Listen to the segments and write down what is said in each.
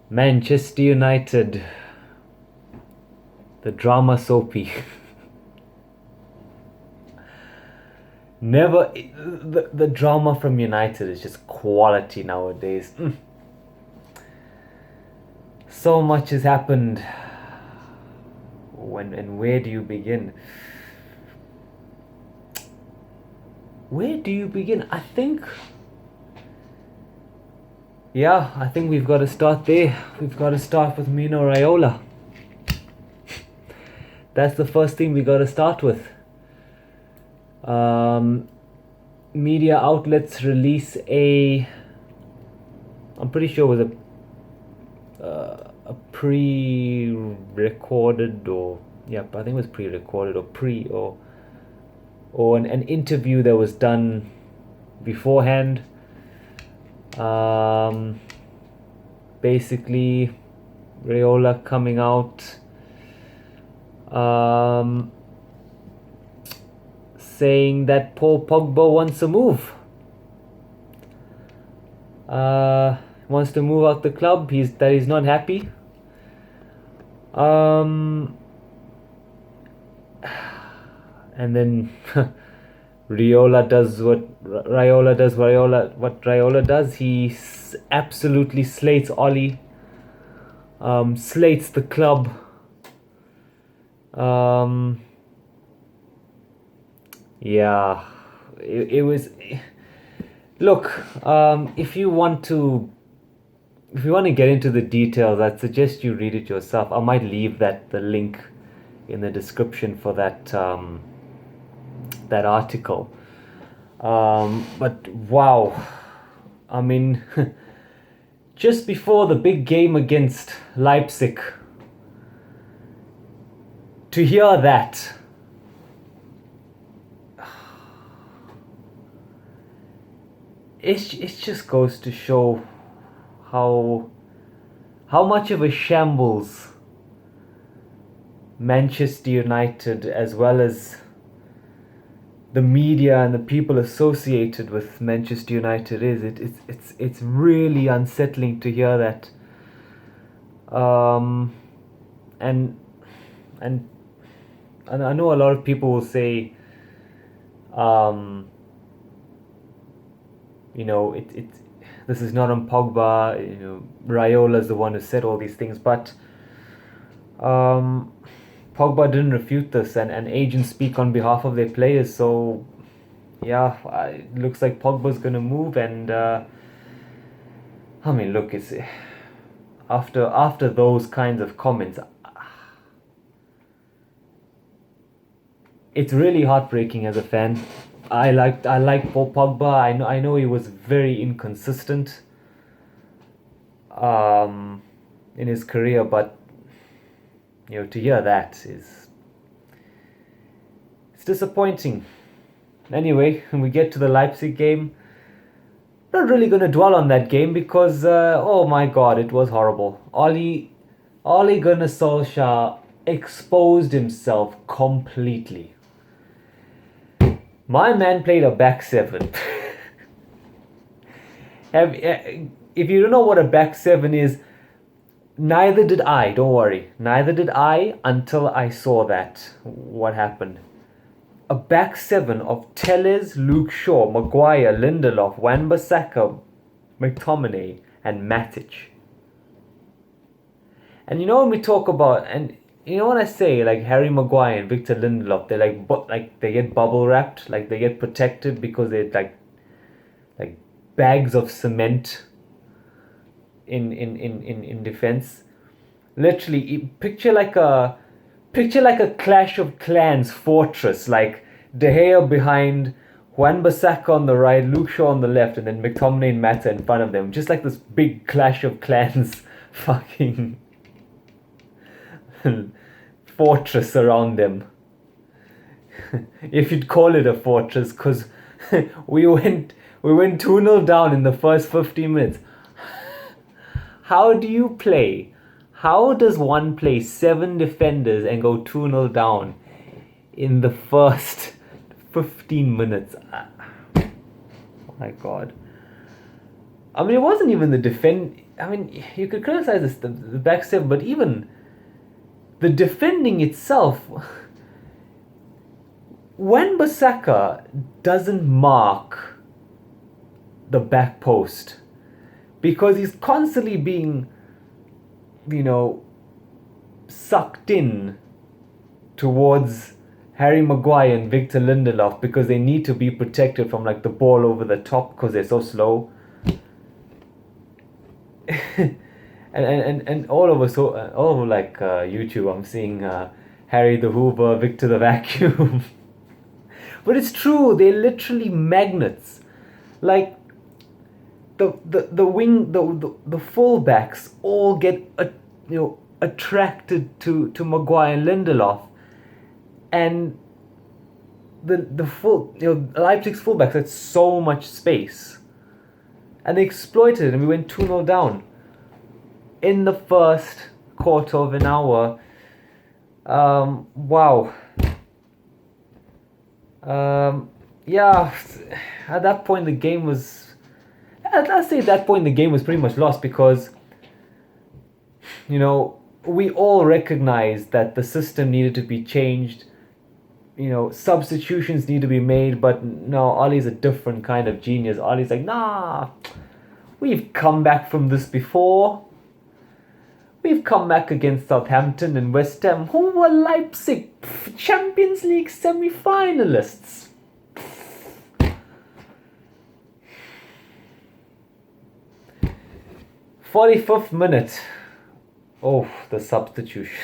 Manchester United, the drama soapy. Never, the drama from United is just quality nowadays. So much has happened. When and where do you begin? Where do you begin? I think we've got to start there. We've got to start with Mino Raiola. That's the first thing we got to start with. Media outlets release I'm pretty sure it was a pre-recorded I think it was pre-recorded or an interview that was done beforehand. Basically, Raiola coming out, saying that Paul Pogba wants to move. Wants to move out the club. He's not happy. And then Raiola does what Raiola does. He absolutely slates Ollie. Slates the club. It was. Look, if you want to get into the details, I'd suggest you read it yourself. I might leave the link in the description for that article. But wow, I mean, just before the big game against Leipzig, to hear that, it just goes to show how much of a shambles Manchester United, as well as the media and the people associated with Manchester United, is. It's really unsettling to hear that. And I know a lot of people will say, this is not on Pogba. Raiola is the one who said all these things, but Pogba didn't refute this, and agents speak on behalf of their players. So, it looks like Pogba's gonna move, and I mean, look, it's after those kinds of comments, it's really heartbreaking as a fan. I like Paul Pogba. I know he was very inconsistent in his career, but to hear that it's disappointing. Anyway, when we get to the Leipzig game, not really going to dwell on that game because oh my god, it was horrible. Ole Gunnar Solskjaer exposed himself completely. My man played a back seven. If you don't know what a back seven is, neither did I. Don't worry, neither did I until I saw what happened. A back seven of Telles, Luke Shaw, Maguire, Lindelof, Wan-Bissaka, McTominay, and Matic. And when we talk about, and when I say like Harry Maguire and Victor Lindelof, they're like they get bubble wrapped, like they get protected because they're like bags of cement in defense. Literally, picture like a Clash of Clans fortress, like De Gea behind, Wan-Bissaka on the right, Luke Shaw on the left, and then McTominay and Mata in front of them. Just like this big Clash of Clans fucking fortress around them. If you'd call it a fortress, because we went 2-0 down in the first 15 minutes. How do you play? How does one play 7 defenders and go 2-0 down in the first 15 minutes? Oh my god. I mean, it wasn't even the defend. I mean, you could criticize the back seven, but even the defending itself, when Bissaka doesn't mark the back post, because he's constantly being, sucked in towards Harry Maguire and Victor Lindelof because they need to be protected from like the ball over the top because they're so slow. and all over YouTube I'm seeing Harry the Hoover, Victor the Vacuum. But it's true, they're literally magnets. Like the wing the fullbacks all get attracted to Maguire and Lindelof, and the full Leipzig's fullbacks had so much space, and they exploited it, and we went 2-0 down in the first quarter of an hour. Wow. Yeah, at that point the game was, I'd say at that point the game was pretty much lost, because we all recognized that the system needed to be changed. Substitutions need to be made, but no, Ollie's a different kind of genius. Ollie's like, nah, we've come back from this before. We've come back against Southampton and West Ham, who were Leipzig Champions League semi-finalists. 45th minute. Oh, the substitution.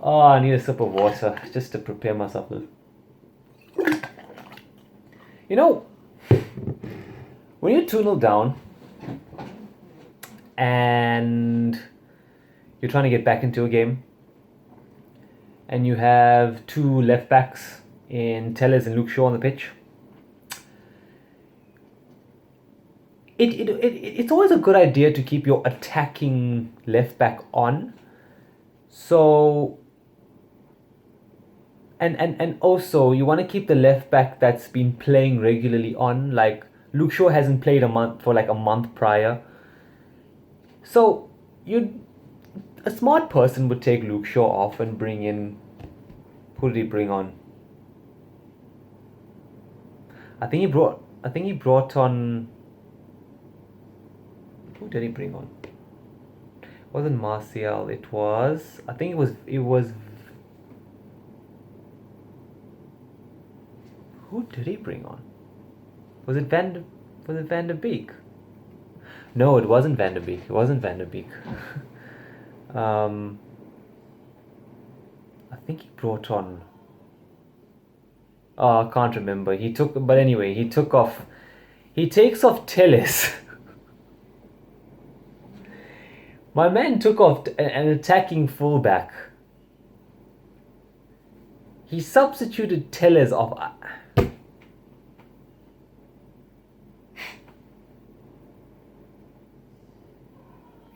Oh, I need a sip of water just to prepare myself. When you're 2-0 down and you're trying to get back into a game, and you have two left backs in Telles and Luke Shaw on the pitch, it's always a good idea to keep your attacking left back on. So and also you want to keep the left back that's been playing regularly on. Like Luke Shaw hasn't played a month prior. So a smart person would take Luke Shaw off and bring in, who did he bring on? I think he brought on, who did he bring on? It wasn't Martial, it was who did he bring on? Was it Van der Beek? No, it wasn't Van der Beek. I think he brought on, I can't remember. He takes off Telles. My man took off an attacking fullback. He substituted Telles off.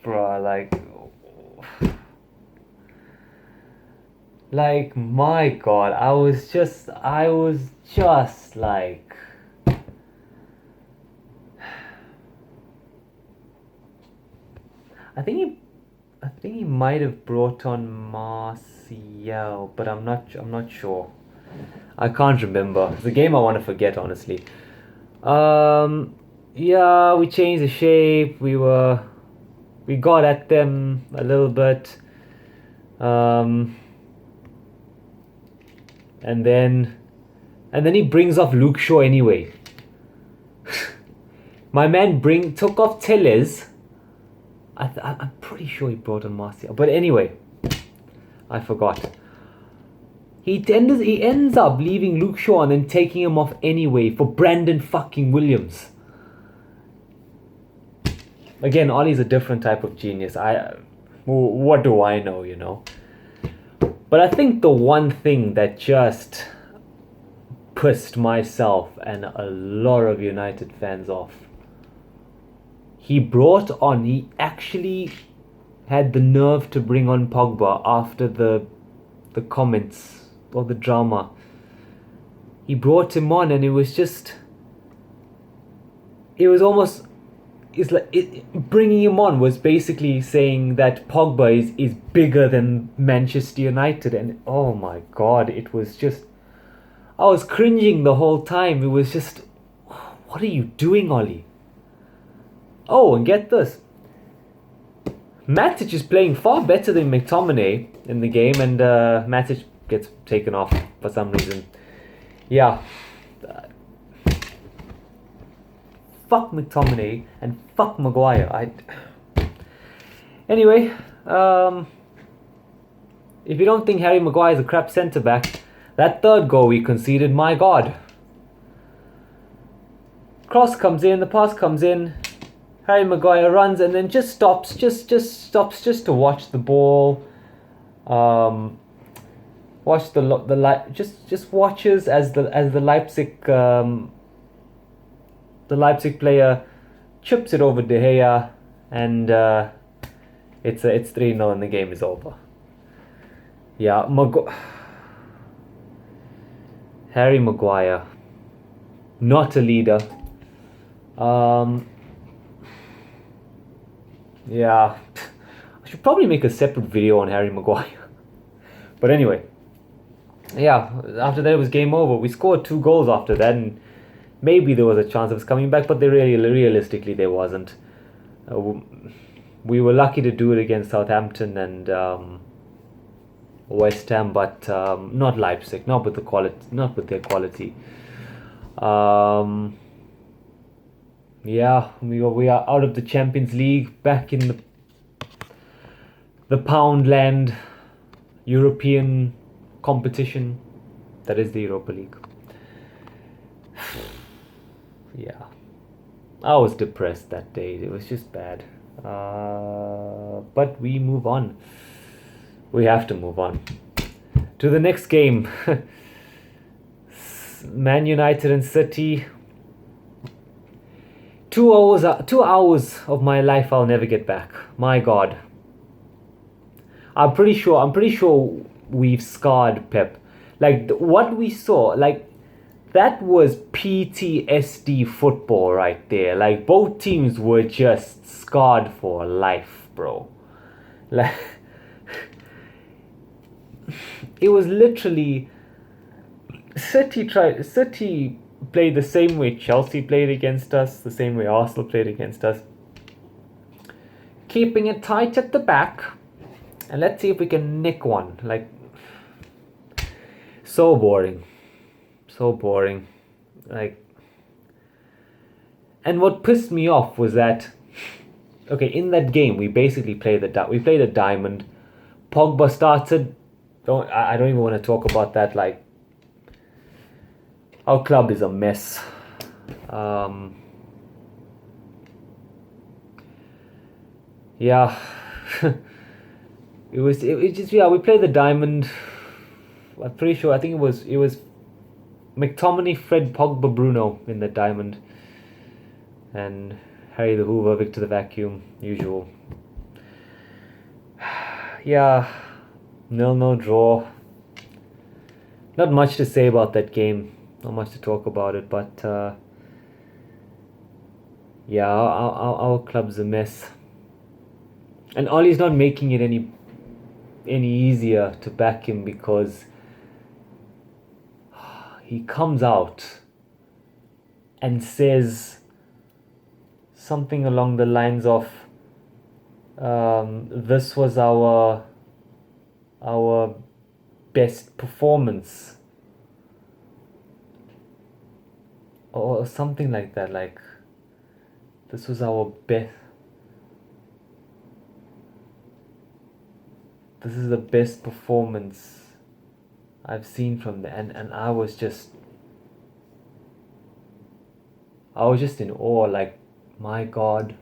Bruh, like my God, I was just like, I think he might have brought on Martial, but I'm not sure. I can't remember. It's a game I want to forget, honestly. Yeah, we changed the shape. We got at them a little bit. And then he brings off Luke Shaw anyway. My man took off Telles. I'm pretty sure he brought on Martial, but anyway, I forgot. He ends up leaving Luke Shaw and then taking him off anyway for Brandon fucking Williams. Again, Ollie's a different type of genius. What do I know, But I think the one thing that just pissed myself and a lot of United fans off, he actually had the nerve to bring on Pogba after the comments or the drama. He brought him on, and it was just, it was almost, bringing him on was basically saying that Pogba is bigger than Manchester United, and oh my god, it was just, I was cringing the whole time. It was just, what are you doing, Ollie? Oh, and get this, Matic is playing far better than McTominay in the game, and Matic gets taken off for some reason. Yeah. Fuck McTominay and fuck Maguire. Anyway, if you don't think Harry Maguire is a crap centre back, that third goal we conceded, my god. Cross comes in, the pass comes in, Harry Maguire runs and then just stops, just stops to watch the ball. Watch just watches as the Leipzig player chips it over De Gea, and it's 3-0 and the game is over. Yeah, Harry Maguire, not a leader. Yeah, I should probably make a separate video on Harry Maguire. But anyway, yeah, after that it was game over. We scored 2 goals after that, and maybe there was a chance of us coming back, but realistically there wasn't. We were lucky to do it against Southampton and West Ham, but not Leipzig, not with their quality. Yeah, we are out of the Champions League, back in the Poundland European competition, that is the Europa League. Yeah, I was depressed that day. It was just bad. But we move on. We have to move on to the next game. Man United and City. 2 hours of my life I'll never get back. My god. I'm pretty sure we've scarred Pep. Like what we saw, like that was PTSD football right there. Like both teams were just scarred for life, bro. Like it was literally City played the same way Chelsea played against us, the same way Arsenal played against us. Keeping it tight at the back, and let's see if we can nick one. Like, so boring. Like, and what pissed me off was that, okay, in that game we basically played a diamond. Pogba started. I don't even want to talk about that. Like, our club is a mess. Yeah. It just, yeah, we played the diamond. I'm pretty sure, I think it was McTominay, Fred, Pogba, Bruno in the diamond, and Harry the Hoover, Victor the Vacuum, usual. Yeah, 0-0 draw. Not much to say about that game. Not much to talk about it, but yeah, our club's a mess, and Ollie's not making it any easier to back him, because he comes out and says something along the lines of, this was our best performance, or something like that. Like, this was our best. This is the best performance I've seen from the and I was just in awe. Like, my god,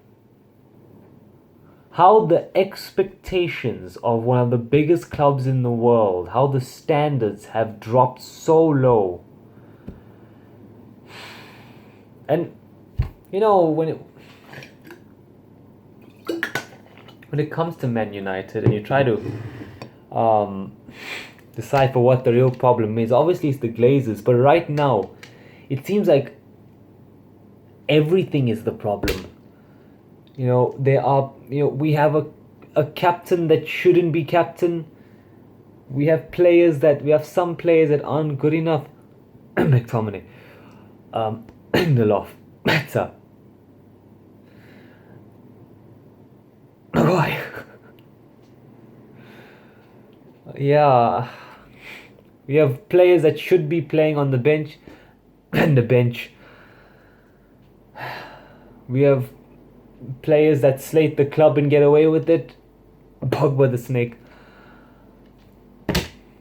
how the expectations of one of the biggest clubs in the world, how the standards have dropped so low. And you know, when it comes to Man United and you try to decipher what the real problem is, obviously it's the Glazers, but right now it seems like everything is the problem. You know, we have a captain that shouldn't be captain. We have some players that aren't good enough. McTominay. Lindelof. Better. Why? Yeah. We have players that should be playing on the bench. And the bench. We have players that slate the club and get away with it. Pogba the snake.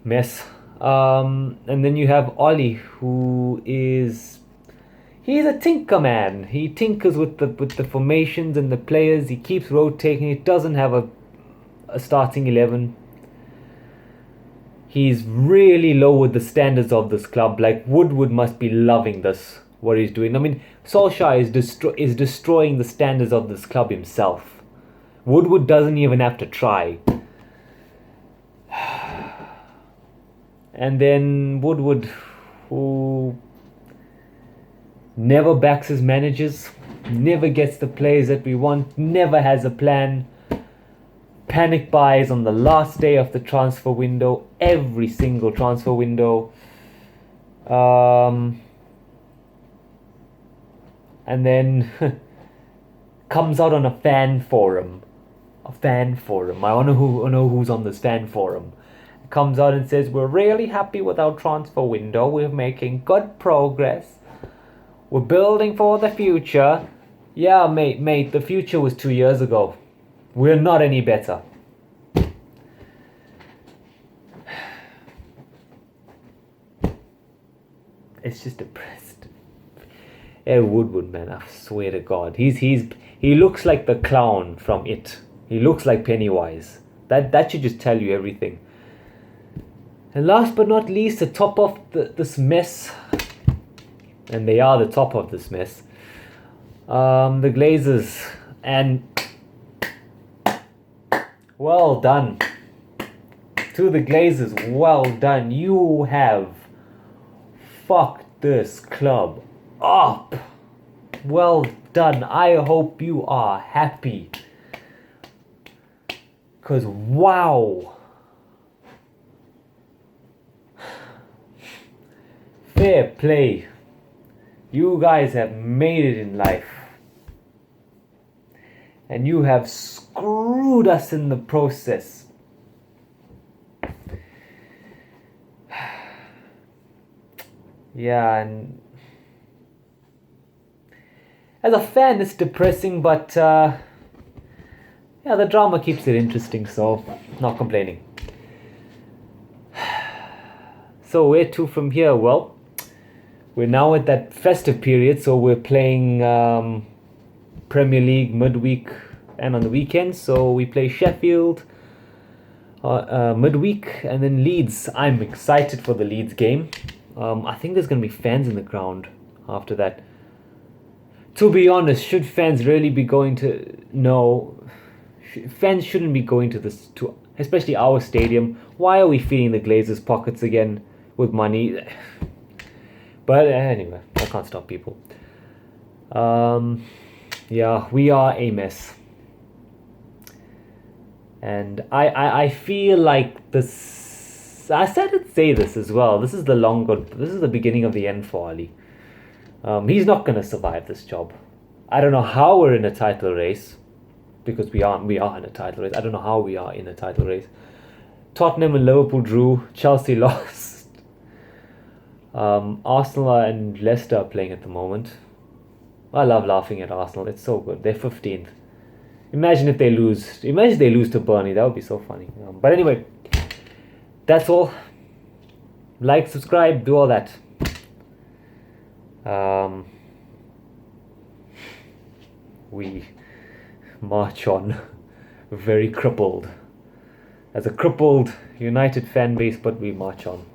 Mess. And then you have Ollie, who is... He's a tinker man. He tinkers with the formations and the players. He keeps rotating. He doesn't have a starting 11. He's really lowered the standards of this club. Like, Woodward must be loving this, what he's doing. I mean, Solskjaer is destroying the standards of this club himself. Woodward doesn't even have to try. And then Woodward, who never backs his managers, never gets the players that we want, never has a plan. Panic buys on the last day of the transfer window, every single transfer window. And then comes out on a fan forum. I want to know who's on this fan forum. Comes out and says, we're really happy with our transfer window. We're making good progress. We're building for the future. Yeah, mate, the future was 2 years ago. We're not any better. It's just depressed. Woodward, man, I swear to God. He looks like the clown from It. He looks like Pennywise. That should just tell you everything. And last but not least, the top of this mess, and they are the top of this mess, the Glazers. And well done to the Glazers. Well done. You have fucked this club up. Well done. I hope you are happy. Because wow. Fair play. You guys have made it in life. And you have screwed us in the process. Yeah, and as a fan it's depressing, but yeah, the drama keeps it interesting, so not complaining. So where to from here? Well, we're now at that festive period, so we're playing Premier League midweek and on the weekends. So we play Sheffield midweek and then Leeds. I'm excited for the Leeds game. I think there's going to be fans in the ground after that. To be honest, should fans really be going to... No, fans shouldn't be going to this, especially our stadium. Why are we feeding the Glazers' pockets again with money? But anyway, I can't stop people. Yeah, we are a mess. And I feel like this... I started to say this as well. This is the beginning of the end for Ali. He's not going to survive this job. I don't know how we're in a title race. Because we are in a title race. I don't know how we are in a title race. Tottenham and Liverpool drew. Chelsea lost. Arsenal and Leicester are playing at the moment. I love laughing at Arsenal. It's so good. They're 15th. Imagine if they lose. Imagine if they lose to Burnley. That would be so funny. But anyway, that's all. Like, subscribe, do all that. We march on. Very crippled. As a crippled United fan base, but we march on.